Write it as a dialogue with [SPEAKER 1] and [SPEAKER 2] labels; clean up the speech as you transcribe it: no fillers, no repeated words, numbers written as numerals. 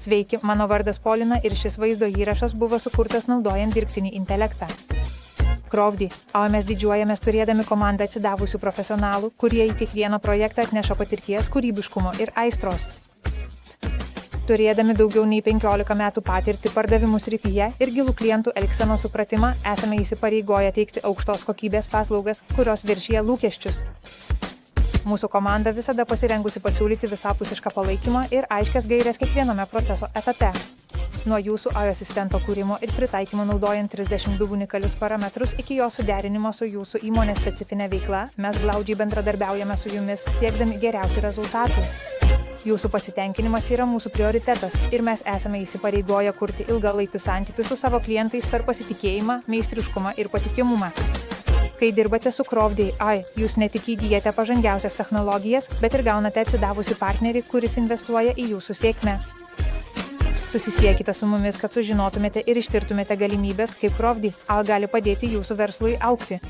[SPEAKER 1] Sveiki, mano vardas Polina ir šis vaizdo įrašas buvo sukurtas naudojant dirbtinį intelektą. Crowdy, o mes didžiuojamės turėdami komandą atsidavusių profesionalų, kurie į kiekvieną projektą atneša patirties, kūrybiškumo ir aistros. Turėdami daugiau nei 15 metų patirtį pardavimų srityje ir gilų klientų elgsenos supratimą, esame įsipareigoję teikti aukštos kokybės paslaugas, kurios viršija lūkesčius. Mūsų komanda visada pasirengusi pasiūlyti visapusišką palaikymą ir aiškias gaires kiekviename proceso etape. Nuo jūsų AI asistento kūrimo ir pritaikymo naudojant 32 unikalius parametrus iki jo suderinimo su jūsų įmonės specifinė veikla, mes glaudžiai bendradarbiaujame su jumis, siekdami geriausių rezultatų. Jūsų pasitenkinimas yra mūsų prioritetas ir mes esame įsipareigoję kurti ilgalaikius santykius su savo klientais per pasitikėjimą, meistriškumą ir patikimumą. Kai dirbate su Crowdy AI, jūs ne tik įgyjate pažangiausias technologijas, bet ir gaunate atsidavusi partnerį, kuris investuoja į jūsų sėkmę. Susisiekite su mumis, kad sužinotumėte ir ištirtumėte galimybės, kaip Crowdy AI gali padėti jūsų verslui augti.